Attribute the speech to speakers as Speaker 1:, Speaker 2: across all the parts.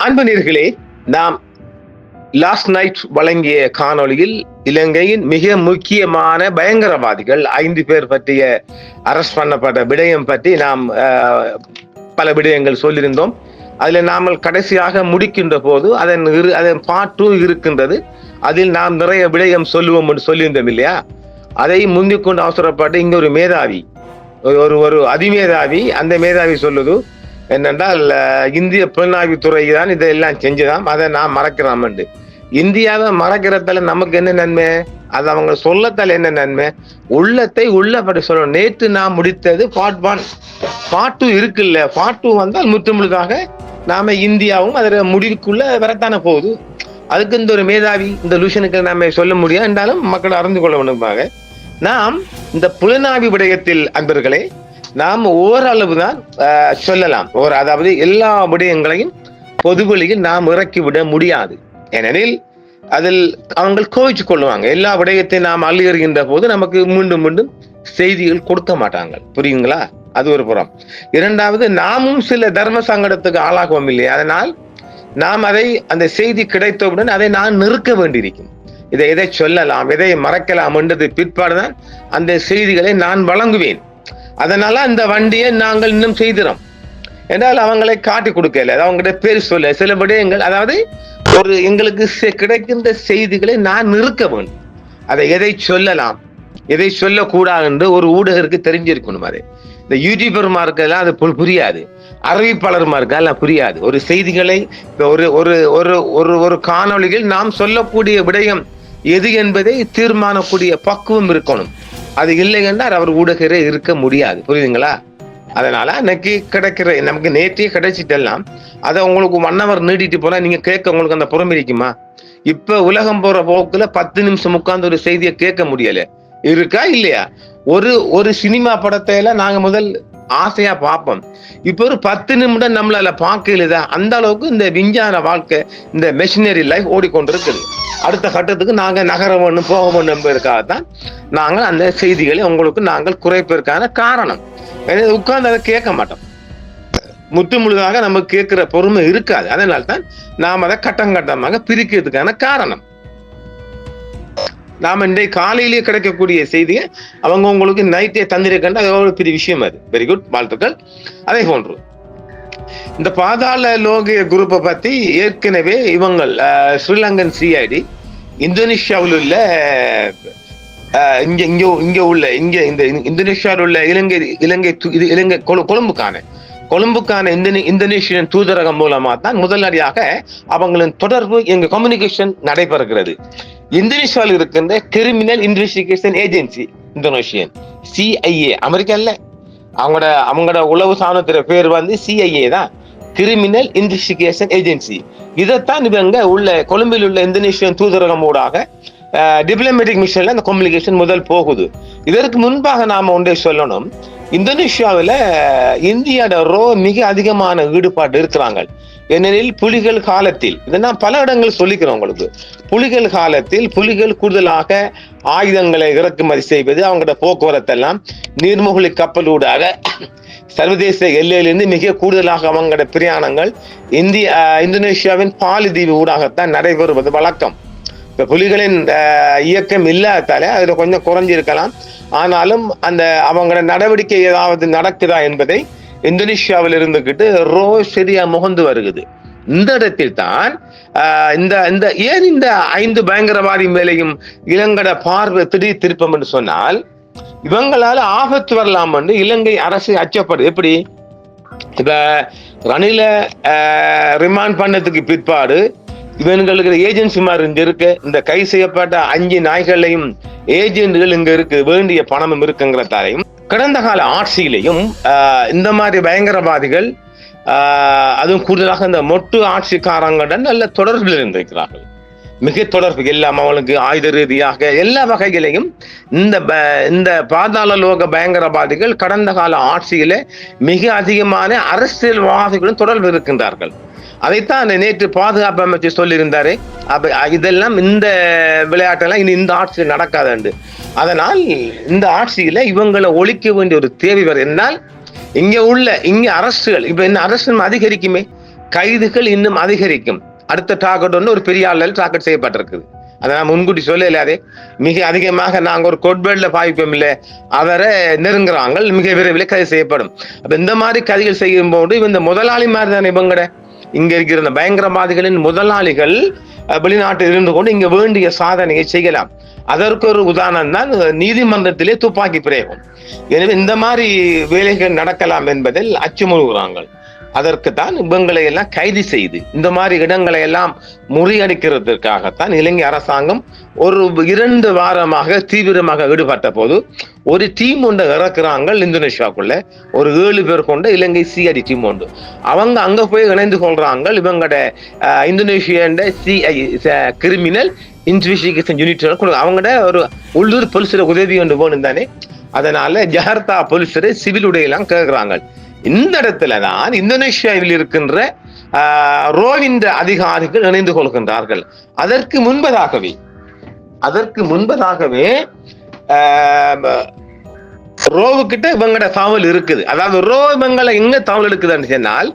Speaker 1: அன்பு நேயர்களே, நாம் லாஸ்ட் நைட் வழங்கிய காணொளியில் இலங்கையின் மிக முக்கியமான பயங்கரவாதிகள் 5 பேர் பற்றிய அரஸ்ட் பண்ணப்பட்ட விடயம் பற்றி நாம் பல விடயங்கள் சொல்லியிருந்தோம். அதில் நாம் கடைசியாக முடிக்கின்ற போது அதன் பார்ட் 2 இருக்கின்றது. அதில் நாம் நிறைய விடயம் சொல்லுவோம் என்று சொல்லியிருந்தோம் இல்லையா? அதை முந்திக் கொண்டு அவசரப்பட்டு இங்க ஒரு மேதாவி, ஒரு அதிமேதாவி, அந்த மேதாவி சொல்லுது என்னென்றால் இந்திய புலனாய்வுத்துறை தான் இதெல்லாம் செஞ்சுதான், அதை நான் மறக்கிறோம். இந்தியாவை மறக்கிறதால நமக்கு என்ன நன்மை? அது அவங்க சொல்லத்தால் என்ன நன்மை? உள்ளத்தை உள்ளபடி சொல்லணும். நேற்று நான் முடித்தது பார்ட் 1. பார்ட் 2 இருக்குல்ல, பார்ட் 2 வந்தால் முற்றுமுழுதாக நாம இந்தியாவும் அதில் முடிவுக்குள்ள வரத்தானே போகுது. அதுக்கு இந்த ஒரு மேதாவி இந்த லூஷனுக்கு நாம சொல்ல முடியாது என்றாலும் மக்கள் அறிந்து கொள்ள வேண்டுமாக நாம் இந்த புலனாய்வு விடயத்தில் அன்பர்களே நாம் ஓரளவு தான் சொல்லலாம். அதாவது எல்லா விடயங்களையும் பொதுவெளியில் நாம் இறக்கிவிட முடியாது. ஏனெனில் அதில் அவங்க கோவிச்சு கொள்ளுவாங்க. எல்லா விடயத்தையும் நாம் அள்ளியறுகின்ற போது நமக்கு மீண்டும் மீண்டும் செய்திகள் கொடுக்க மாட்டாங்க. புரியுங்களா? அது ஒரு புறம். இரண்டாவது, நாமும் சில தர்ம சங்கடத்துக்கு ஆளாகுவோம் இல்லையா? அதனால் நாம் அந்த செய்தி கிடைத்தவுடன் அதை நான் நிறுத்த வேண்டியிருக்கும். எதை சொல்லலாம், எதை மறக்கலாம் என்றது பிற்பாடுதான் அந்த செய்திகளை நான் வழங்குவேன். அதனால அந்த வண்டியை நாங்கள் இன்னும் செய்திரோம் என்றால் அவங்களை காட்டி கொடுக்கல, அவங்ககிட்ட பேர் சொல்ல சில விடயங்கள், அதாவது எங்களுக்கு கிடைக்கின்ற செய்திகளை நான் நிறுத்த வேண்டும். அதை எதை சொல்லலாம், எதை சொல்லக்கூடாது என்று ஒரு ஊடகருக்கு தெரிஞ்சிருக்கணும். அது இந்த யூடியூபர்மாருக்கெல்லாம் அது புரியாது, அறிவிப்பாளர்மாருக்கெல்லாம் புரியாது. ஒரு செய்திகளை ஒரு காணொளியில் நாம் சொல்லக்கூடிய விடயம் எது என்பதை தீர்மானக்கூடிய பக்குவம் இருக்கணும். அது இல்லை என்றால் அவர் ஊடகரே இருக்க முடியாது. புரியுதுங்களா? அதனால இன்னைக்கு கிடைக்கிற நமக்கு நேற்றே கிடைச்சிட்டெல்லாம் அதை உங்களுக்கு 1 hour நீடிட்டு போனா நீங்க கேட்க உங்களுக்கு அந்த புறம் இருக்குமா? இப்ப உலகம் போற போக்குல 10 நிமிஷம் உட்கார்ந்து ஒரு செய்தியை கேட்க முடியல, இருக்கா இல்லையா? ஒரு சினிமா படத்தை எல்லாம் நாங்க முதல் ஆசையா பார்ப்போம். இப்ப ஒரு 10 நிமிடம் நம்மளால பார்க்கல. அந்த அளவுக்கு இந்த விஞ்ஞான வாழ்க்கை, இந்த மெஷினரி லைஃப் ஓடிக்கொண்டிருக்குது. அடுத்த கட்டத்துக்கு நாங்க நகர வேண்டும், போக வேண்டும் என்பதற்காகத்தான் நாங்கள் அந்த செய்திகளை உங்களுக்கு நாங்கள் குறைப்பதற்கான காரணம். உட்கார்ந்து அதை கேட்க மாட்டோம். முழுதாக நமக்கு கேட்கிற பொறுமை இருக்காது. அதனால்தான் நாம் அதை கட்டமாக பிரிக்கிறதுக்கான காரணம். நாம இன்றைய காலையிலேயே கிடைக்கக்கூடிய செய்தியை அவங்க உங்களுக்கு நைட்டே தந்திருக்கின்ற அது பெரிய விஷயம். அது வெரி குட், வாழ்த்துக்கள். அதே போன்று இந்த பாதாள லோக குரூப்பை பத்தி ஏற்கனவே இவங்க ஸ்ரீலங்கன் சிஐடி இந்தோனேஷியாவில் உள்ள இந்தோனேஷியாவில் உள்ள இலங்கை கொழும்புக்கான இந்தோனேஷியன் தூதரகம் மூலமா தான் முதலடியாக அவங்களின் தொடர்பு எங்க கம்யூனிகேஷன் நடைபெறுகிறது. இந்தோனேஷியாவில் இருக்கின்ற criminal investigation agency Indonesian CIA, அமெரிக்கால அவங்களோட உளவு சாணத்திர பேர் வந்து CIA தான், கிரிமினல் இன்வெஸ்டிகேஷன் ஏஜென்சி. இதைத்தான் இவங்க கொழும்பில் உள்ள இந்தோனேஷியன் தூதரகம் ஊடாக டிப்ளமேட்டிக் மிஷன்ல அந்த கம்யூனிகேஷன் முதல் போகுது. இதற்கு முன்பாக நாம ஒன்றை சொல்லணும். இந்தோனேஷியாவில் இந்தியாவோட மிக அதிகமான ஈடுபாடு இருக்கிறாங்க. ஏனெனில் புலிகள் காலத்தில், இதை நான் பல இடங்கள் சொல்லிக்கிறோம் உங்களுக்கு, புலிகள் காலத்தில் புலிகள் கூடுதலாக ஆயுதங்களை இறக்குமதி செய்வது, அவங்களோட போக்குவரத்தெல்லாம் நீர்மூழ்கி கப்பலூடாக சர்வதேச எல்லையிலிருந்து மிக கூடுதலாக அவங்களோட பிரயாணங்கள் இந்தோனேஷியாவின் பாலிதீவு ஊடாகத்தான் நடைபெறுவது வழக்கம். இப்ப புலிகளின் இயக்கம் இல்லாதாலே அதுல கொஞ்சம் குறைஞ்சிருக்கலாம். ஆனாலும் அந்த அவங்களோட நடவடிக்கை ஏதாவது நடக்குதா என்பதை இந்தோனேஷியாவில் இருந்துகிட்டு சரியா முகந்து வருகிறது. இந்த இடத்தில் தான் ஏன் இந்த 5 பயங்கரவாதி மேலையும் இலங்கட பார்வை திடீர் திருப்பம் என்று சொன்னால், இவங்களால ஆபத்து வரலாம் என்று இலங்கை அரசு அச்சப்படுது. எப்படி? இப்ப ரணில ரிமாண்ட் பண்ணதுக்கு பிற்பாடு இவங்களுக்கு ஏஜென்சி மாதிரி இங்க இருக்கு, இந்த கை செய்யப்பட்ட 5 நாய்களையும் ஏஜென்ட்கள் இங்க இருக்கு, வேண்டிய பணமும் இருக்குங்கிறதாலையும் கடந்த கால ஆட்சியிலையும் இந்த மாதிரி பயங்கரவாதிகள் அதுவும் கூடுதலாக இந்த மொட்டு ஆட்சிக்காரங்களுடன் நல்ல தொடர்பில் இருந்திருக்கிறார்கள். மிக தொடர்பு எல்லாம் அவங்களுக்கு ஆயுத ரீதியாக எல்லா வகையிலையும் இந்த பாதாள லோக பயங்கரவாதிகள் கடந்த கால ஆட்சியில மிக அதிகமான அரசியல்வாதிகளும் தொடர்பு இருக்கின்றார்கள். அதைத்தான் நேற்று பாதுகாப்பு அமைச்சர் சொல்லியிருந்தாரு. இதெல்லாம் இந்த விளையாட்டெல்லாம் இனி இந்த ஆட்சியில் நடக்காது. அதனால் இந்த ஆட்சியில இவங்களை ஒழிக்க வேண்டிய ஒரு தேவை வருது. என்னால் இங்க அரசுகள் இப்ப என்ன அரசு அதிகரிக்குமே, கைதுகள் இன்னும் அதிகரிக்கும். அடுத்த டார்கெட் ஒன்று ஒரு பெரிய ஆள் டார்கெட் செய்யப்பட்டிருக்குது. அதை நான் முன்கூட்டி சொல்ல இல்லாதே. மிக அதிகமாக நாங்கள் ஒரு கோட்பேட்ல பாய்ப்போம் இல்லை, அவரை நெருங்குறாங்க, மிக விரைவில் கைது செய்யப்படும். அப்ப இந்த மாதிரி கைதுகள் செய்யும் போது இந்த முதலாளி மாதிரி தானே இவங்கட இங்க இருக்கிற இந்த பயங்கரவாதிகளின் முதலாளிகள் வெளிநாட்டில் இருந்து கொண்டு இங்க வேண்டிய சாதனையை செய்யலாம். அதற்கு ஒரு உதாரணம் தான் நீதிமன்றத்திலே துப்பாக்கி பிரயோகம். எனவே இந்த மாதிரி வேலைகள் நடக்கலாம் என்பதில் அச்சுமுறுகிறாங்க. அதற்குத்தான் இவங்களை எல்லாம் கைது செய்து இந்த மாதிரி இடங்களை எல்லாம் முறியடிக்கிறதுக்காகத்தான் இலங்கை அரசாங்கம் ஒரு 2 வாரமாக தீவிரமாக ஈடுபட்ட போது ஒரு டீம் ஒன்று இறக்குறாங்க இந்தோனேஷியாவுக்குள்ள. ஒரு 7 பேர் கொண்ட இலங்கை சிஐடி டீம் உண்டு. அவங்க அங்க போய் இணைந்து கொள்றாங்க. இவங்களோட இந்தோனேஷியன் கிரிமினல் இன்வெஸ்டிகேஷன் யூனிட் அவங்களோட ஒரு உள்ளூர் போலீஸோட உதவி ஒன்று வேணும் தானே. அதனால ஜகார்த்தா போலீஸரை சிவில் உடையெல்லாம் கேட்கிறாங்க. இந்த இடத்துல தான் இந்தோனேஷியாவில் இருக்கின்ற ரோவின் அதிகாரிகள் இணைந்து கொள்கின்றார்கள். அதற்கு முன்பதாகவே ரோவுக்கிட்ட இவங்களோட தகவல் இருக்குது. அதாவது ரோ இவங்களை எங்க தகவல் இருக்குதுன்னு சொன்னால்,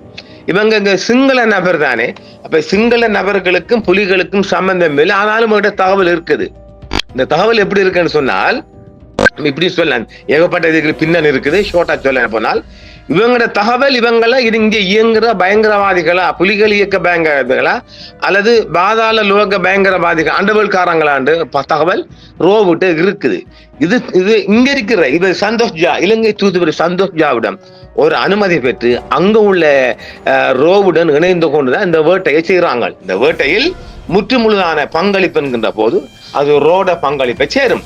Speaker 1: இவங்க இங்க சிங்கள நபர் தானே. அப்ப சிங்கள நபர்களுக்கும் புலிகளுக்கும் சம்பந்தம் இல்லை, ஆனாலும் இவங்ககிட்ட தகவல் இருக்குது. இந்த தகவல் எப்படி இருக்குன்னு சொன்னால், இப்படி சொல்லலாம், ஏகப்பட்ட இதுக்கு பின்னணி இருக்குது. ஷோர்ட்டா சொல்ல போனால், இவங்களோட தகவல் இவங்களை இங்க இயங்குற பயங்கரவாதிகளா, புலிகள் இயக்க பயங்கரவாதிகளா அல்லது பாதாள லோக பயங்கரவாதிகள் அண்டவல்காரங்களாண்டு தகவல் ரோவிட்டு இருக்குது. இது இங்க இருக்கிற இது சந்தோஷ் ஜா, இலங்கை தூதுவர் சந்தோஷ் ஜாவிடம் ஒரு அனுமதி பெற்று அங்க உள்ள ரோவுடன் இணைந்து கொண்டுதான் இந்த வேட்டையை செய்யறாங்க. இந்த வேட்டையில் முற்றுமுழுதான பங்களிப்பு என்கின்ற போது அது ரோட பங்களிப்பை சேரும்.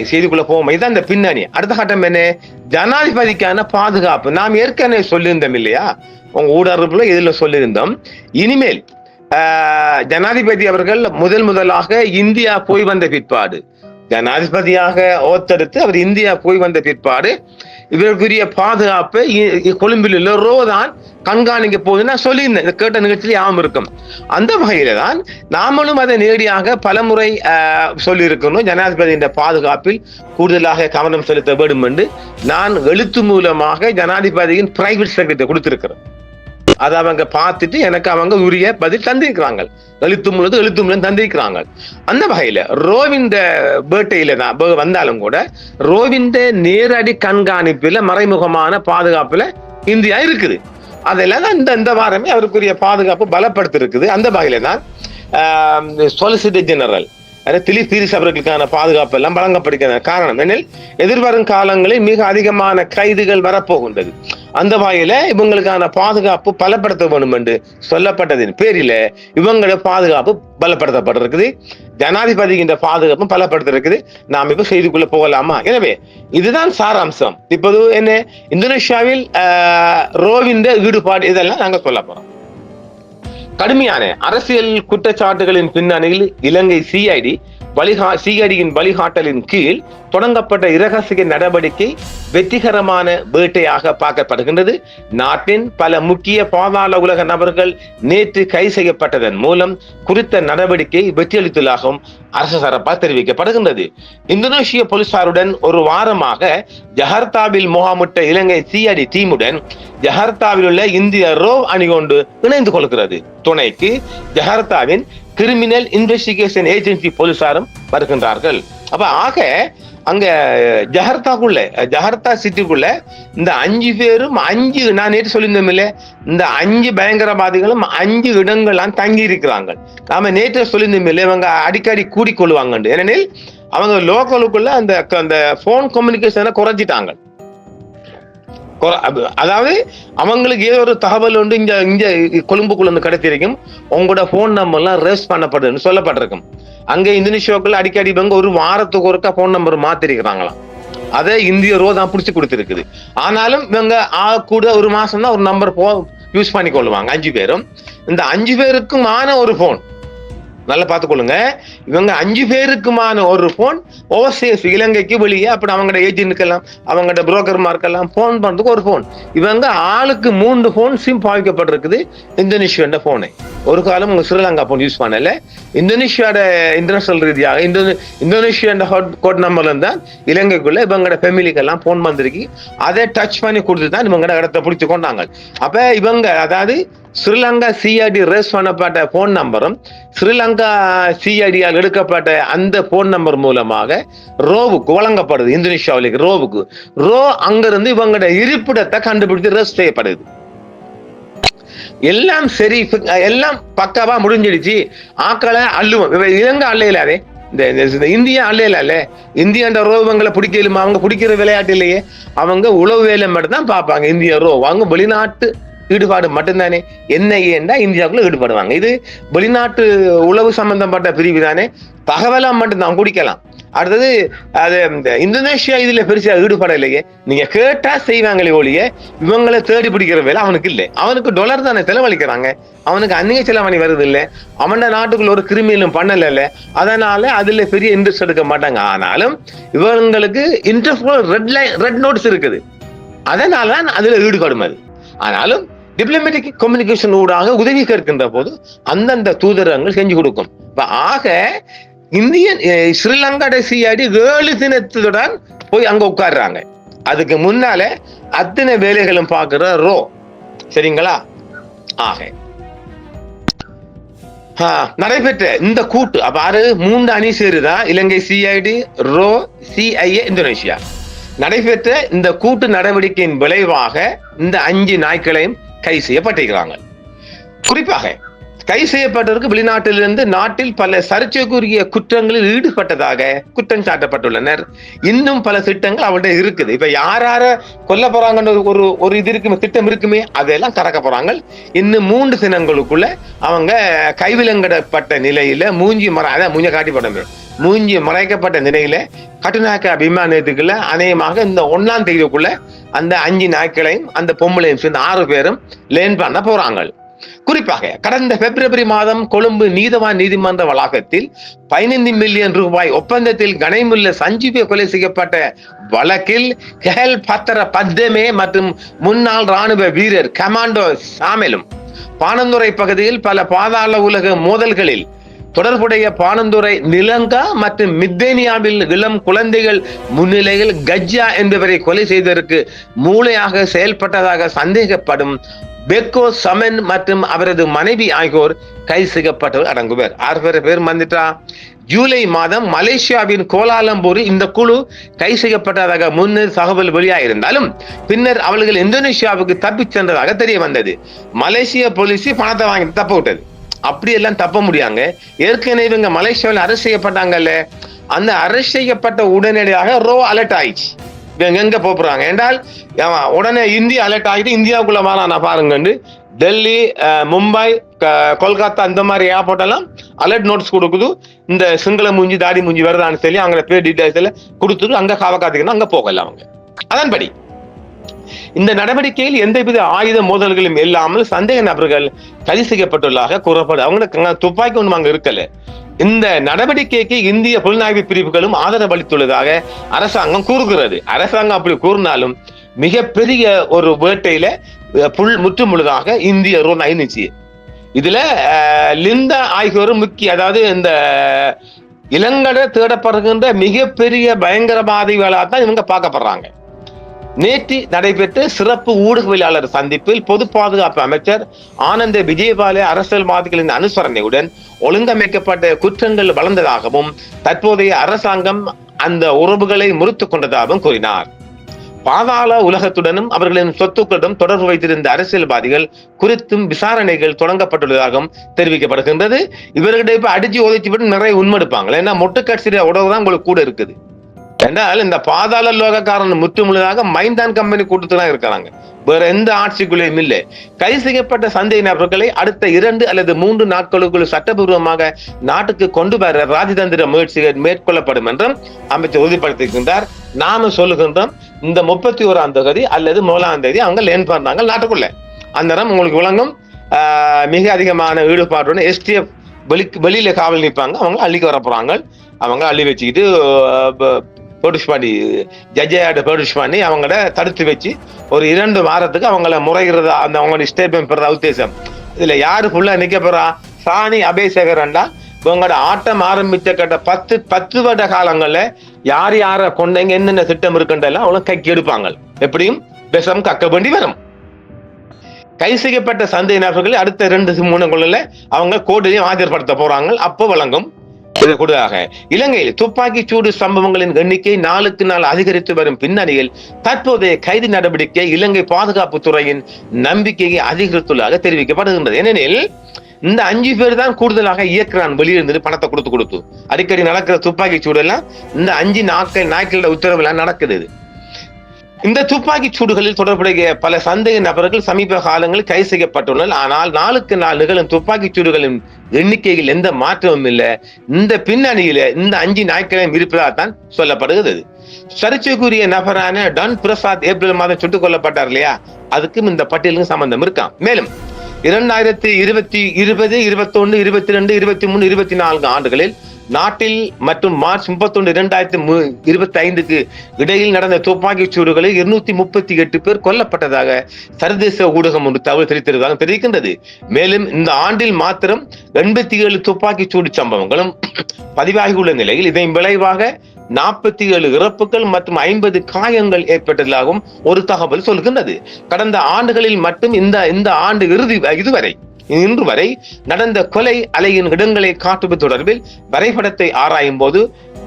Speaker 1: செய்திக்குள்ள போவோம். இதுதான் இந்த பின்னணி. அடுத்த கட்டம் என்ன? ஜனாதிபதிக்கான பாதுகாப்பு. நாம் ஏற்கனவே சொல்லியிருந்தோம் இல்லையா, உங்க ஊடகத்துல இதுல சொல்லியிருந்தோம். இனிமேல் ஜனாதிபதி அவர்கள் முதலாக இந்தியா போய் வந்த பிற்பாடு, ஜனாதிபதியாக ஓத்தெடுத்து அவர் இந்தியா போய் வந்த பிற்பாடு இவருக்குரிய பாதுகாப்பு கொழும்பில் உள்ள ரோதான் கண்காணிக்க போது நான் சொல்லியிருந்தேன். கேட்ட நிகழ்ச்சியில் யாவும் இருக்கும். அந்த வகையில தான் நாமளும் அதை நேரடியாக பலமுறை சொல்லி இருக்கணும். ஜனாதிபதியின் பாதுகாப்பில் கூடுதலாக கவனம் செலுத்த வேண்டும் என்று நான் எழுத்து மூலமாக ஜனாதிபதியின் பிரைவேட் செக்ரட்டரி கொடுத்திருக்கிறேன். அதை அவங்க பார்த்துட்டு எனக்கு அவங்க உரிய பதில் தந்திருக்கிறாங்க. எழுத்து மூலம் தந்திருக்கிறாங்க. அந்த வகையில ரோவிந்த பேட்டையில தான் வந்தாலும் கூட ரோவிந்த நேரடி கண்காணிப்புல மறைமுகமான பாதுகாப்புல இந்தியா இருக்குது. அதெல்லாம் தான் இந்த வாரமே அவருக்குரிய பாதுகாப்பு பலப்படுத்தி இருக்குது. அந்த வகையில தான் சொலிசிட்டர் ஜெனரல் திலீப் தீரிஸ் அவர்களுக்கான பாதுகாப்பு எல்லாம் வழங்கப்படுகிற காரணம் எனில் எதிர்வரும் காலங்களில் மிக அதிகமான கைதுகள் வரப்போகின்றது. அந்த வகையில இவங்களுக்கான பாதுகாப்பு பலப்படுத்த வேண்டும் என்று சொல்லப்பட்டதின் பேரில இவங்களோட பாதுகாப்பு பலப்படுத்தப்பட்டிருக்குது. ஜனாதிபதியின் பாதுகாப்பு பலப்படுத்திருக்குது. நாம் இப்ப செய்திக்குள்ள போகலாமா? எனவே இதுதான் சாராம்சம். இப்போது என்ன, இந்தோனேஷியாவில் ரோவின் ஈடுபாடு இதெல்லாம் நாங்க சொல்ல போறோம். கடுமையான அரசியல் குற்றச்சாட்டுகளின் பின்னணியில் இலங்கை சிஐடியின் வழிகாட்டலின் கீழ் தொடங்கப்பட்ட இரகசிய நடவடிக்கை வெற்றிகரமான வேட்டையாக பார்க்கப்படுகின்றது. நாட்டின் பல முக்கிய பாதாள உலக நபர்கள் நேற்று கைது செய்யப்பட்டதன் மூலம் குறித்த நடவடிக்கை வெற்றியளித்துள்ளதாகவும் அரசு தரப்பால் தெரிவிக்கப்படுகின்றது. இந்தோனேஷிய போலீசாருடன் ஒரு வாரமாக ஜகார்த்தாவில் முகாமிட்ட இலங்கை சிஐடி டீமுடன் ஜகார்த்தாவில் உள்ள இந்திய ரோவ் அணி கொண்டு இணைந்து கொள்கிறது. துணைக்கு ஜகார்த்தாவின் கிரிமினல் இன்வெஸ்டிகேஷன் ஏஜென்சி போலீசாரும் வருகின்றார்கள். அப்ப ஆக அங்க ஜகார்த்தா சிட்டிக்குள்ள இந்த 5 பேரும் 5, நான் நேற்று சொல்லியிருந்தோம் இல்ல, இந்த 5 பயங்கரவாதிகளும் 5 இடங்கள்லாம் தங்கி இருக்கிறாங்க. நாம நேற்று சொல்லியிருந்தோம் இல்ல, இவங்க அடிக்கடி கூடிக்கொள்வாங்க. ஏனெனில் அவங்க லோக்கலுக்குள்ள அந்த போன் கம்யூனிகேஷனை குறைஞ்சிட்டாங்க. அதாவது அவங்களுக்கு ஏதோ ஒரு தகவல் உண்டு இங்க கொழும்புக்குள்ள இருந்து கிடைத்திருக்கும், உங்களோட போன் நம்பர் எல்லாம் ரேஸ் பண்ணப்படுதுன்னு சொல்லப்பட்டிருக்கும். அங்க இந்தோனேஷியாவுக்குள்ள அடிக்கடி இவங்க ஒரு வாரத்துக்கு ஒருக்கா போன் நம்பர் மாத்திருக்கிறாங்களாம். அதை இந்திய ரோ தான் பிடிச்சி கொடுத்திருக்குது. ஆனாலும் இவங்க கூட ஒரு மாசம் தான் ஒரு நம்பர் யூஸ் பண்ணி கொள்ளுவாங்க 5 பேரும். இந்த 5 பேருக்குமான ஒரு போன் நல்லா பார்த்துக்கொள்ளுங்க. இவங்க 5 பேருக்குமான ஒரு போன் ஓவர்சீஸ் இலங்கைக்கு வெளியே அப்படி அவங்களோட ஏஜென்ட்டுக்கெல்லாம் அவங்களோட புரோக்கர்மார்க்கெல்லாம் போன் பண்றதுக்கு ஒரு போன். இவங்க ஆளுக்கு 3 போன் சிம் பாவிக்கப்பட்டிருக்குது இந்தோனேஷியா போனை. ஒரு காலம் ஸ்ரீலங்கா போன் யூஸ் பண்ணல. இந்தோனேஷியாவோட இன்டர்நேஷனல் ரீதியாக இந்தோனேஷியா கோட் நம்பர்ல தான் இலங்கைக்குள்ள இவங்களோட ஃபேமிலிக்கெல்லாம் போன் வந்திருக்கு. அதை டச் பண்ணி கொடுத்து தான் இவங்க இடத்த பிடிச்சு கொண்டாங்க. அப்ப இவங்க அதாவது ஸ்ரீலங்கா சிஐடி ரேஸ் பண்ணப்பட்ட போன் நம்பரும் ஸ்ரீலங்கா சிஐடியால் எடுக்கப்பட்ட அந்த போன் நம்பர் மூலமாக ரோவுக்கு வழங்கப்படுது. இந்தோனேஷியாவிലേക്ക് ரோ அங்கிருந்து இவங்களோட இருப்பிடத்தை கண்டுபிடித்து ரேஸ் செய்யப்படுது. எல்லாம் சரி, எல்லாம் பக்காவா முடிஞ்சிடுச்சு. ஆக்களை அள்ளுவோம். இலங்கை அள்ளையிலாதே, இந்த இந்தியா அள்ளையில இந்தியாண்ட ரோவங்களை பிடிக்கலுமா? அவங்க பிடிக்கிற விளையாட்டு இல்லையே. அவங்க உளவு வேலை மட்டும் தான் பார்ப்பாங்க. இந்தியா ரோ அவங்க வெளிநாட்டு ஈடுபாடு மட்டும்தானே. NIA இந்தியாவுக்குள்ள ஈடுபடுவாங்க. இது வெளிநாட்டு உளவு சம்பந்தப்பட்ட பிரிவு தானே. தகவலா மட்டும்தான் குடிக்கலாம். அடுத்தது அது இந்தோனேஷியா இதுல பெருசா ஈடுபட இல்லையே. நீங்க கேட்டா செய்வாங்களே ஒழிய இவங்களை தேடி பிடிக்கிற வேலை அவனுக்கு இல்லை. அவனுக்கு $, தானே செலவழிக்கிறாங்க. அவனுக்கு அந்நிய செலவணி வருது இல்லை. அவன் நாட்டுக்குள்ள ஒரு கிரிமினலும் பண்ணல. அதனால அதுல பெரிய இன்ட்ரெஸ்ட் எடுக்க மாட்டாங்க. ஆனாலும் இவங்களுக்கு இன்டர்போல் ரெட் நோட்ஸ் இருக்குது. அதனால அதுல ஈடுபடும். ஆனாலும் டிப்ளமேட்டிக் கம்யூனிகேஷன் ஊடாக உதவி கேட்கின்ற போது அந்தந்த தூதரகங்கள் செஞ்சு கொடுக்கும். ஆக ஸ்ரீலங்கா சிஐடி 7 தினத்துடன் போய் அங்க உட்கார்றாங்க. அதுக்கு முன்னால அத்தனை வேலைகளும் பார்க்கிற ரோ, சரிங்களா? ஆக நடைபெற்ற இந்த கூட்டு அவ்வாறு 3 அணி சேருதான் இலங்கை சிஐடி, ரோ, CIA, இந்தோனேஷியா. நடைபெற்ற இந்த கூட்டு நடவடிக்கையின் விளைவாக இந்த 5 நாய்களையும் கைது செய்யப்பட்டிருக்கிறாங்க. குறிப்பாக கைது செய்யப்பட்டவருக்கு வெளிநாட்டிலிருந்து நாட்டில் பல சர்ச்சைக்குரிய குற்றங்களில் ஈடுபட்டதாக குற்றம் சாட்டப்பட்டுள்ளனர். இன்னும் பல திட்டங்கள் அவர்கிட்ட இருக்குது. இப்ப யார கொல்ல போறாங்கன்னு ஒரு இது இருக்குமே, திட்டம் இருக்குமே, அதெல்லாம் கறக்க போறாங்க. இன்னும் 3 தினங்களுக்குள்ள அவங்க கைவிலங்கிடப்பட்ட நிலையில மூஞ்சி மறைக்கப்பட்ட நிலையில கட்டுநாயக்க விமான நிலையத்துக்குள்ள அநேகமாக இந்த 1ஆம் தேதிக்குள்ள அந்த 5 நாட்களையும் அந்த பொம்பளையும் சேர்ந்து 6 பேரும் லேன் பண்ண போறாங்க. குறிப்பாக கடந்த பிப்ரவரி மாதம் கொழும்பு நீதவான் நீதிமன்ற வளாகத்தில் 15 மில்லியன் ரூபாய் ஒப்பந்தத்தில் கனைமுல்ல சஞ்சீவ கொலை செய்யப்பட்ட வழக்கில் கெஹல் பத்தர பத்தமே மற்றும் முன்னாள் ராணுவ வீரர் கமாண்டோ சாமெலும் பாணந்துறை பகுதியில் பல பாதாள உலக மோதல்களில் தொடர்புடைய பாணந்துறை நிலங்கா மற்றும் மித்தேனியாவில் இளம் குழந்தைகள் முன்னிலையில் கஜ்ஜா என்பவரை கொலை செய்ததற்கு மூளையாக செயல்பட்டதாக சந்தேகப்படும் பெக்கோ சமன் மற்றும் அவரது மனைவி ஆகியோர் கைது செய்யப்பட்டவர் அடங்குவர். 6 பேர் வந்துட்டா. ஜூலை மாதம் மலேசியாவின் கோலாலம்பூரில் இந்த குழு கைது செய்யப்பட்டதாக முன்னர் தகவல் வெளியாயிருந்தாலும் பின்னர் அவர்கள் இந்தோனேஷியாவுக்கு தப்பிச் சென்றதாக தெரிய வந்தது. மலேசிய போலீஸ் பணத்தை வாங்கி தப்ப விட்டது. அப்படியெல்லாம் தப்ப முடியாங்க. ஏற்கனவே இவங்க மலேசியாவில் அரெஸ்ட் செய்யப்பட்டாங்கல்ல, அந்த அரெஸ்ட் செய்யப்பட்ட உடனடியாக ரோ அலர்ட் ஆயிடுச்சு. இவங்க எங்க போறாங்க என்றால் உடனே இந்தியா அலர்ட் ஆகிட்டு இந்தியாவுக்குள்ள வானா பாருங்க. டெல்லி, மும்பை, கொல்கத்தா இந்த மாதிரி ஏர்போர்ட் எல்லாம் அலர்ட் நோட்டீஸ் கொடுக்குது. இந்த சிங்கள மூஞ்சி தாடி மூஞ்சி வருதான்னு சொல்லி அவங்க பேர் டீடைல்ஸ் கொடுத்துட்டு அங்க காவ காத்துக்கணும், அங்க போகல அவங்க. அதன்படி இந்த நடவடிக்கையில் எந்தவித ஆயுத மோதல்களும் இல்லாமல் சந்தேக நபர்கள் கைது செய்யப்பட்டுள்ளதாக கூறப்படும். அவங்க துப்பாக்கி ஒன்றும் அங்க இருக்கல. இந்த நடவடிக்கைக்கு இந்திய புலனாய்வு பிரிவுகளும் ஆதரவு அளித்துள்ளதாக அரசாங்கம் கூறுகிறது. அரசாங்கம் அப்படி கூறினாலும் மிகப்பெரிய ஒரு வேட்டையில முற்றுமுழுதாக இந்திய ரோன் ஐந்துச்சு. இதுல லிந்தா ஆகியோரும் முக்கிய, அதாவது இந்த இலங்கை தேடப்படுகின்ற மிகப்பெரிய பயங்கரவாதிகளாக தான் இவங்க பார்க்கப்படுறாங்க. நேற்று நடைபெற்ற சிறப்பு ஊடகவியலாளர் சந்திப்பில் பொது பாதுகாப்பு அமைச்சர் ஆனந்த விஜயபால அரசியல்வாதிகளின் அனுசரணையுடன் ஒழுங்கமைக்கப்பட்ட குற்றங்கள் வளர்ந்ததாகவும் தற்போதைய அரசாங்கம் அந்த உறவுகளை முறித்துக் கொண்டதாகவும் கூறினார். பாதாள உலகத்துடனும் அவர்களின் சொத்துக்களுடன் தொடர்பு வைத்திருந்த அரசியல்வாதிகள் குறித்தும் விசாரணைகள் தொடங்கப்பட்டுள்ளதாகவும் தெரிவிக்கப்படுகின்றது. இவர்களிடம் இப்ப அடிச்சு உதைச்சு விட்டு நிறைய உண்மெடுப்பாங்க. ஏன்னா மொட்டுக்கட்சிய உறவுதான் உங்களுக்கு கூட இருக்குது. என்றால் இந்த பாதாள லோகக்காரன் முற்றுமுழுதாக மைந்தான் கம்பெனி கூட்டத்துலாம் இருக்கிறாங்க. வேற எந்த ஆட்சிக்குள்ளேயும் இல்லை. கைது செய்யப்பட்ட சந்தேக நபர்களை அடுத்த 2 அல்லது 3 நாட்களுக்குள் சட்டபூர்வமாக நாட்டுக்கு கொண்டு வர ராஜதந்திர முயற்சிகள் மேற்கொள்ளப்படும் என்றும் அமைச்சர் உறுதிப்படுத்தியிருக்கின்றார். நாம சொல்லுகின்றோம், இந்த 31ஆம் தேதி அல்லது 1ஆம் தேதி அவங்க லேன் பண்றாங்க நாட்டுக்குள்ள. அந்த உங்களுக்கு விளங்கும். மிக அதிகமான ஈடுபாட்டுடன் STF வெளியில காவல் நிற்பாங்க. அவங்க அள்ளிக்கு வர போறாங்க. அவங்க அள்ளி வச்சுக்கிட்டு ப்ரொடியூஸ் பண்ணி ஜட்ஜையாட்ட ப்ரொடியூஸ் பண்ணி அவங்கள தடுத்து வச்சு ஒரு 2 வாரத்துக்கு அவங்கள முறைகிறதா அந்த அவங்களுடைய ஸ்டேட்மெண்ட் பெறதா உத்தேசம். இதுல யாரு ஃபுல்லா நிக்க போறா? சாணி அபேசகரண்டா இவங்களோட ஆட்டம் ஆரம்பிச்ச கட்ட 10 வருட காலங்கள்ல யார் யார கொண்டங்க என்னென்ன திட்டம் இருக்குன்றெல்லாம் அவங்களும் கைக்கு எடுப்பாங்க. எப்படியும் விஷம் கக்க வேண்டி வரும். கை செய்யப்பட்ட சந்தேக நபர்கள் அடுத்த 2-3 கொள்ள அவங்க கோர்ட்டிலையும் ஆஜர்படுத்த போறாங்க. அப்போ வழங்கும். இது கூடுதலாக இலங்கையில் துப்பாக்கி சூடு சம்பவங்களின் எண்ணிக்கை நாளுக்கு நாள் அதிகரித்து வரும் பின்னணியில் தற்போதைய கைது நடவடிக்கை இலங்கை பாதுகாப்பு துறையின் நம்பிக்கையை அதிகரித்துள்ளதாக தெரிவிக்கப்படுகின்றது. ஏனெனில் இந்த 5 பேர் தான் கூடுதலாக இயக்குறான் வெளியிருந்து பணத்தை கொடுத்து அடிக்கடி நடக்கிற துப்பாக்கி சூடு எல்லாம் இந்த 5 நாட்களோட உத்தரவு எல்லாம் நடக்குது. இந்த துப்பாக்கி சூடுகளில் தொடர்புடைய பல சந்தேக நபர்கள் சமீப காலங்களில் கைது செய்யப்பட்டுள்ளனர். ஆனால் நாளுக்கு நாள் நிகழும் துப்பாக்கி சூடுகளின் எண்ணிக்கையில் எந்த மாற்றமும் இல்லை. இந்த பின்னணியில இந்த 5 நாட்களையும் இருப்பதாக தான் சொல்லப்படுகிறது. சர்ச்சைக்குரிய நபரான டன் பிரசாத் ஏப்ரல் மாதம் சுட்டுக் கொல்லப்பட்டார் இல்லையா, அதுக்கும் இந்த பட்டியலுக்கும் சம்பந்தம் இருக்காம். மேலும் 2020, 20, 21, 22, 23, 24 ஆண்டுகளில் நாட்டில் மற்றும் மார்ச் 31, 2025 இடையில் நடந்த துப்பாக்கி சூடுகளில் 238 பேர் கொல்லப்பட்டதாக சர்வதேச ஊடகம் ஒன்று தகவல் தெரிவித்ததாக தெரிவிக்கின்றது. மேலும் இந்த ஆண்டில் மாத்திரம் 87 துப்பாக்கி சூடு சம்பவங்களும் பதிவாகியுள்ள நிலையில் இதன் விளைவாக 47 இறப்புகள் மற்றும் 50 காயங்கள் ஏற்பட்டதாகவும் ஒரு தகவல் சொல்கின்றது. கடந்த ஆண்டுகளில் மட்டும் இந்த ஆண்டு இதுவரை இன்று வரை நடந்த கொலை அலையின் இடங்களை காட்டுவது தொடர்பில் வரைபடத்தை ஆராயும் போது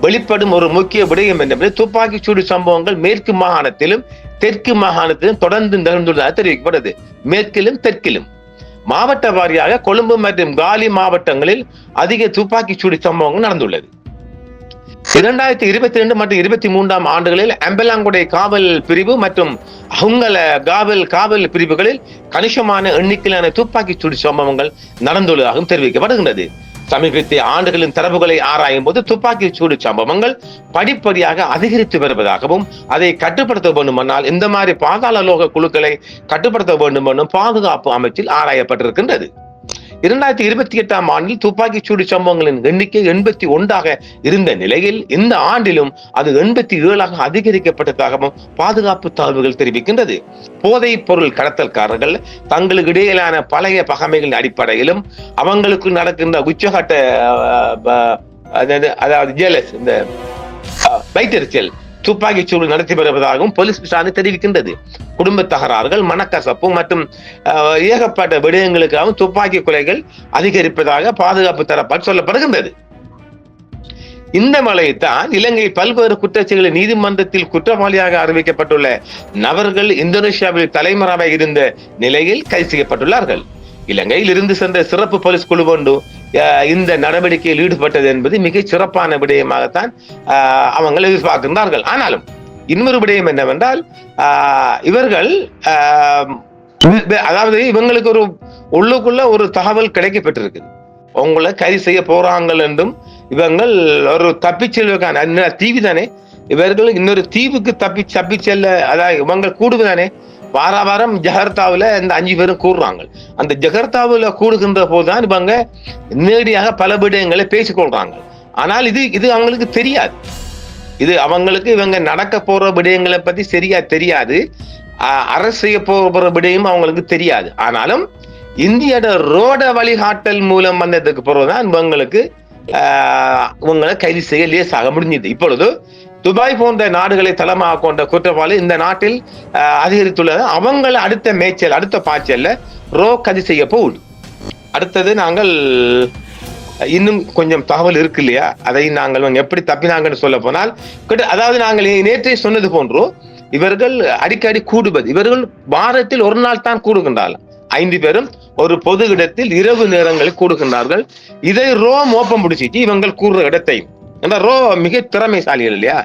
Speaker 1: வெளிப்படும் ஒரு முக்கிய விடயம் என்பது துப்பாக்கி சூடு சம்பவங்கள் மேற்கு மாகாணத்திலும் தெற்கு மாகாணத்திலும் தொடர்ந்து நிகழ்ந்துள்ளதாக தெரிவிக்கப்படுது. மேற்கிலும் தெற்கிலும் மாவட்ட வாரியாக கொழும்பு மற்றும் காலி மாவட்டங்களில் அதிக துப்பாக்கி சூடு சம்பவங்கள் நடந்துள்ளது. 2022 மற்றும் 23 ஆண்டுகளில் அம்பலாங்குடை காவல் பிரிவு மற்றும் அங்குல காவல் பிரிவுகளில் கணிசமான எண்ணிக்கையிலான துப்பாக்கி சூடு சம்பவங்கள் நடந்துள்ளதாகவும் தெரிவிக்கப்படுகின்றது. சமீபத்திய ஆண்டுகளின் தரவுகளை ஆராயும் போது துப்பாக்கி சூடு சம்பவங்கள் படிப்படியாக அதிகரித்து வருவதாகவும் அதை கட்டுப்படுத்த வேண்டுமானால் இந்த மாதிரி பாதாள லோக குழுக்களை கட்டுப்படுத்த வேண்டும் என்றும் பாதுகாப்பு அமைச்சில் ஆராயப்பட்டிருக்கின்றது. 2028 ஆண்டில் துப்பாக்கி சூடு சம்பவங்களின் எண்ணிக்கை 81 இருந்த நிலையில் இந்த ஆண்டிலும் அது 87 அதிகரிக்கப்பட்டதாகவும் பாதுகாப்பு தகவல்கள் தெரிவிக்கின்றது. போதைப் பொருள் கடத்தல்காரர்கள் தங்களுக்கு இடையிலான பழைய பகைமைகளின் அடிப்படையிலும் அவங்களுக்கு நடக்கின்ற உச்சகட்ட அதாவது ஜெலஸ் இந்த வைத்தறிச்சல் துப்பாக்கி சூடு நடத்தி வருவதாகவும் போலீஸ் விசாரணை தெரிவிக்கின்றது. குடும்ப தகராறுகள், மனக்கசப்பு மற்றும் ஏகப்பட்ட விடயங்களுக்காகவும் துப்பாக்கி கொலைகள் அதிகரிப்பதாக பாதுகாப்பு தரப்பால் சொல்லப்படுகின்றது. இந்த வேளையைத்தான் இலங்கை பல்வேறு குற்றச்செயல்கள் நீதிமன்றத்தில் குற்றவாளியாக அறிவிக்கப்பட்டுள்ள நபர்கள் இந்தோனேஷியாவில் தலைமறைவாக இருந்த நிலையில் கைது செய்யப்பட்டுள்ளார்கள். இலங்கையில் இருந்து சென்ற சிறப்பு போலீஸ் குழு ஒன்று இந்த நடவடிக்கையில் ஈடுபட்டது என்பது மிக சிறப்பான விடயமாகத்தான் அவங்க எதிர்பார்க்கின்றார்கள். ஆனாலும் இன்னொரு விடயம் என்னவென்றால் இவர்கள் அதாவது இவங்களுக்கு ஒரு உள்ளுக்குள்ள ஒரு தகவல் கிடைக்கப்பட்டிருக்கு. உங்களை கைது செய்ய போறாங்க என்றும் இவங்கள் ஒரு தப்பிச்செல்வதற்கான தீவு தானே, இவர்கள் இன்னொரு தீவுக்கு தப்பி செல்ல அதாவது இவங்க கூடுவதானே. வாரம் ஜகர்த்தாவில் இந்த 5 பேரும் கூடுறாங்க. அந்த ஜகர்த்தாவில் கூடுகின்ற போதுதான் இவங்க நேரடியாக பல விடயங்களை பேசிக்கொள்றாங்க. ஆனால் இது அவங்களுக்கு தெரியாது. இது அவங்களுக்கு இவங்க நடக்க போற விடயங்களை பத்தி சரியா தெரியாது. அரசு செய்ய போற விடயம் அவங்களுக்கு தெரியாது. ஆனாலும் இந்தியோட ரோட வழிகாட்டல் மூலம் வந்ததுக்கு பிறகுதான் இவங்களை கைது செய்ய லேசாக முடிஞ்சது. இப்பொழுது துபாய் போன்ற நாடுகளை தளமாக கொண்ட குற்றவாளி இந்த நாட்டில் அதிகரித்துள்ளது. அவங்களை அடுத்த பாய்ச்சல்ல ரோ கைது செய்ய போகுது. அடுத்தது நாங்கள் இன்னும் கொஞ்சம் தகவல் இருக்கு இல்லையா, அதை நாங்கள் எப்படி தப்பினாங்கன்னு சொல்ல போனால், அதாவது நாங்கள் நேற்றே சொன்னது போன்றோ இவர்கள் அடிக்கடி கூடுவது, இவர்கள் வாரத்தில் ஒரு நாள் தான் கூடுகின்றார்கள். 5 பேரும் ஒரு பொது இடத்தில் இரவு நேரங்களில் கூடுகின்றார்கள். இதை ரோ மோப்பம் பிடிச்சிட்டு இவங்கள் கூடுற இடத்தையும் ரோ மிக திறமைசாலிகள் இல்லையா,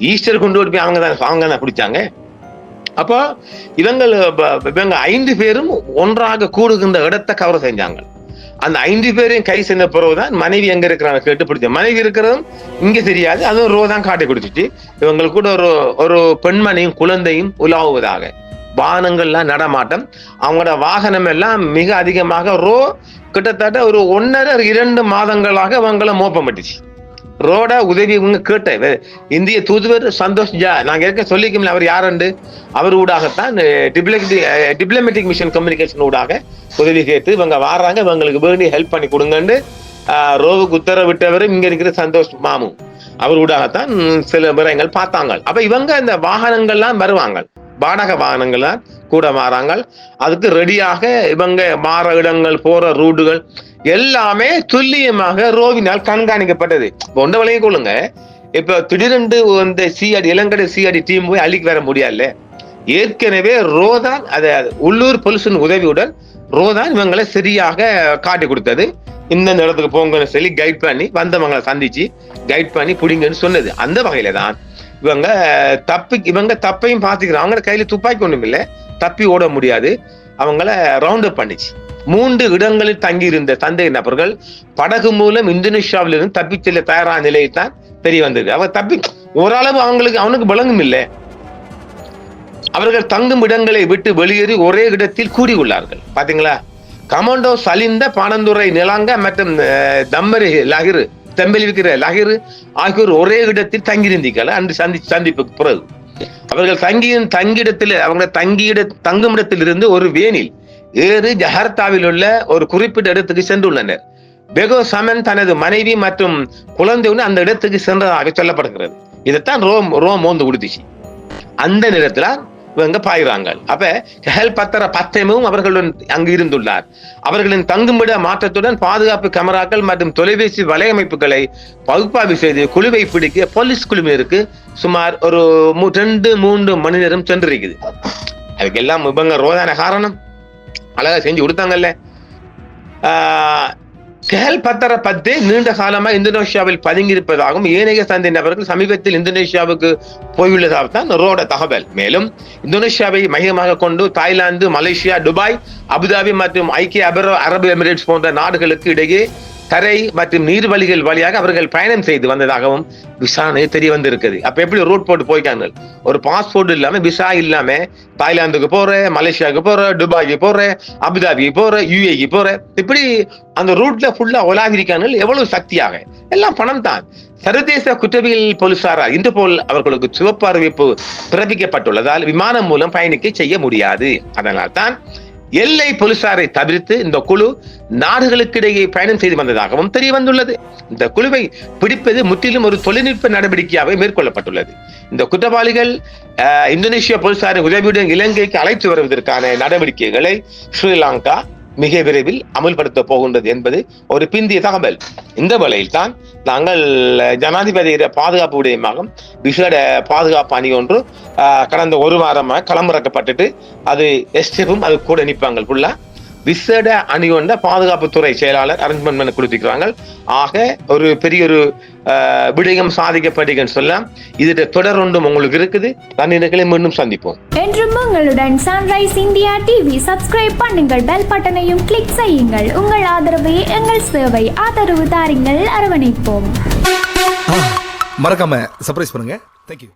Speaker 1: ஈஸ்டர் கொண்டு போய் அவங்க தான் பிடிச்சாங்க. அப்போ இவங்க 5 பேரும் ஒன்றாக கூடுகின்ற இடத்தை கவர் செஞ்சாங்க. அந்த 5 பேரையும் கை செஞ்ச பிறகுதான் மனைவி எங்க இருக்கிறாங்க கேட்டு பிடிச்ச. மனைவி இருக்கிறதும் இங்க தெரியாது, அதுவும் ரோ தான் காட்டி கொடுத்துட்டு இவங்களுக்கு கூட ஒரு பெண்மணியும் குழந்தையும் உலாவுவதாக. வாகனங்கள்லாம் நடமாட்டம், அவங்களோட வாகனம் எல்லாம் மிக அதிகமாக ரோ கிட்டத்தட்ட ஒரு 1.5-2 மாதங்களாக அவங்கள மோப்பம் பட்டுச்சு. ரோட உதவி இவங்க கேட்ட இந்திய தூதுவர் சந்தோஷ் ஜா நாங்க ஏற்க சொல்லிக்கல அவர் யாருண்டு அவர் ஊடாகத்தான் டிப்ளமேட்டிக் மிஷன் கம்யூனிகேஷன் ஊடாக உதவி கேட்டு இவங்க வர்றாங்க, இவங்களுக்கு வேண்டி ஹெல்ப் பண்ணி கொடுங்கன்னு ரோவுக்கு உத்தரவிட்டவர் இங்க இருக்கிற சந்தோஷ் மாமு அவர் ஊடாகத்தான் சில விவரங்கள் பார்த்தாங்க. அப்ப இவங்க இந்த வாகனங்கள்லாம் வருவாங்க, வாடகை வாகனங்கள்லாம் கூட மாறாங்க. அதுக்கு ரெடியாக இவங்க மாற இடங்கள் போற ரூட்டுகள் எல்லாமே துல்லியமாக ரோவினால் கண்காணிக்கப்பட்டது. ஒன்றை விளங்கி கொள்ளுங்க, இப்ப திடீரென்று இந்த சிஆடி இளங்கடை சிஆடி டீம் போய் அழிக்க வர முடியாது. ஏற்கனவே ரோதான் உள்ளூர் போலீஸின் உதவியுடன் ரோதான் இவங்களை சரியாக காட்டி கொடுத்தது. இந்த இடத்துக்கு போங்கன்னு சொல்லி கைட் பண்ணி வந்தவங்களை சந்திச்சு கைட் பண்ணி பிடிங்கன்னு சொன்னது. அந்த வகையில தான் இவங்க தப்பையும் பார்த்துக்கிறாங்க. அவங்க கையில துப்பாக்கி ஒண்ணும் இல்லை, தப்பி ஓட முடியாது. அவங்கள ரவுண்ட் அப் பண்ணிச்சு. 3 இடங்களில் தங்கி இருந்த சந்தேக நபர்கள் படகு மூலம் இந்தோனேஷியாவில இருந்து தப்பி செல்ல தயாரான நிலையில் தான் தெரிய வந்தது. அவங்க தப்பி ஓரளவு அவனுக்கு விளங்கும் இல்லை. அவர்கள் தங்கும் இடங்களை விட்டு வெளியேறி ஒரே இடத்தில் கூடியுள்ளார்கள். பாத்தீங்களா, கமாண்டோ சலிந்த பானந்துரை நிலாங்க மற்றும் தம்மரி லகிரு தெம்பல் விற்கிற லகிரு ஆகியோர் ஒரே இடத்தில் தங்கியிருந்தீர்கள். அன்று சந்திப்புக்கு பிறகு அவர்கள் தங்கும் இடத்திலிருந்து ஒரு வேனில் ஏறு ஜஹர்த்தாவில் உள்ள ஒரு குறிப்பிட்ட இடத்துக்கு சென்றுள்ளனர். பெகோ சமன் தனது மனைவி மற்றும் குழந்தையுடன் அந்த இடத்துக்கு சென்றதாக சொல்லப்படுகிறது. இதைத்தான் ரோம் மோந்து கொடுத்துச்சு. அந்த நேரத்துல இவங்க பாய்கிறாங்க. அப்ப ஹெல் பத்தர பத்தமும் அவர்களுடன் அங்கு இருந்துள்ளார். அவர்களின் தங்குமிட மாற்றத்துடன் பாதுகாப்பு கேமராக்கள் மற்றும் தொலைபேசி வலையமைப்புகளை பகுப்பாய்வு செய்து குழுவை பிடிக்க போலீஸ் குழுவினருக்கு சுமார் ஒரு 2-3 மணி நேரம் சென்றிருக்குது. அதுக்கெல்லாம் இவங்க ரோதான காரணம் அழகா செஞ்சு கொடுத்தாங்கல்ல. கெஹல் பத்தர பத்து நீண்ட காலமா இந்தோனேஷியாவில் பதுங்கியிருப்பதாகவும் ஏனைய சந்தை நபர்கள் சமீபத்தில் இந்தோனேஷியாவுக்கு போயுள்ளதாகத்தான் ரோட தகவல். மேலும் இந்தோனேஷியாவை மையமாக கொண்டு தாய்லாந்து, மலேசியா, துபாய், அபுதாபி மற்றும் ஐக்கிய அரபு எமிரேட்ஸ் போன்ற நாடுகளுக்கு இடையே தரை மற்றும் நீர்வழிகள் வழியாக அவர்கள் பயணம் செய்து வந்ததாகவும் விசாரணை தெரிய வந்திருக்குது. அப்ப எப்படி ரூட் போட்டு போயிட்டாங்க, ஒரு பாஸ்போர்ட் இல்லாம விசா இல்லாம தாய்லாந்துக்கு போற, மலேசியாவுக்கு போற, துபாய்க்கு போற, அபுதாபிக்கு போற, யுஏக்கு போற, இப்படி அந்த ரூட்ல ஃபுல்லா உலாவிருக்காங்க. எவ்வளவு சக்தியாக, எல்லாம் பணம் தான். சர்வதேச குற்றவியல் போலீசாரால் இன்டர்போல் அவர்களுக்கு சிவப்பு அறிவிப்பு பிறப்பிக்கப்பட்டுள்ளதால் விமானம் மூலம் பயணிக்க செய்ய முடியாது. அதனால் தான் எல்லை போலீசாரை தவிர்த்து இந்த குழு நாடுகளுக்கு இடையே பயணம் செய்து வந்ததாகவும் தெரிய வந்துள்ளது. இந்த குழுவை பிடிப்பது முற்றிலும் ஒரு தொழில்நுட்ப நடவடிக்கையாக மேற்கொள்ளப்பட்டுள்ளது. இந்த குற்றவாளிகள் இந்தோனேஷியா போலீசாரின் உதவியுடன் இலங்கைக்கு அழைத்து வருவதற்கான நடவடிக்கைகளை ஸ்ரீலங்கா மிக விரைவில் அமல்படுத்த போகின்றது என்பது ஒரு பிந்திய தகவல். இந்த வேளையில் தான் நாங்கள் ஜனாதிபதியிட பாதுகாப்பு விடயமாக விசேட பாதுகாப்பு அணி ஒன்று கடந்த ஒரு வாரமாக களமிறக்கப்பட்டுட்டு அது எஸ்டிஎஃப்பும் அது கூட நிற்பாங்க. ஃபுல்லா விசேட அணி கொண்ட பாதுகாப்புத்துறை செயலாளர் அரேஞ்ச்மெண்ட் பண்ண கொடுத்திருக்கிறாங்க. ஆக ஒரு பெரிய ஒரு விடயம் சாதிக்கப்படுகிறேன்னு சொல்லலாம். இது தொடர் ஒன்றும் உங்களுக்கு இருக்குது. நன்றிகளை மீண்டும் சந்திப்போம்.
Speaker 2: என்றும் உங்களுடன் சன்ரைஸ் இந்தியா டிவி சப்ஸ்கிரைப் பண்ணுங்கள், பெல் பட்டனையும் கிளிக் செய்யுங்கள். உங்கள் ஆதரவே எங்கள் சேவை. ஆதரவு தாருங்கள், அரவணைப்போம்.
Speaker 3: மறக்காம சர்ப்ரைஸ் பண்ணுங்க. தேங்க்யூ.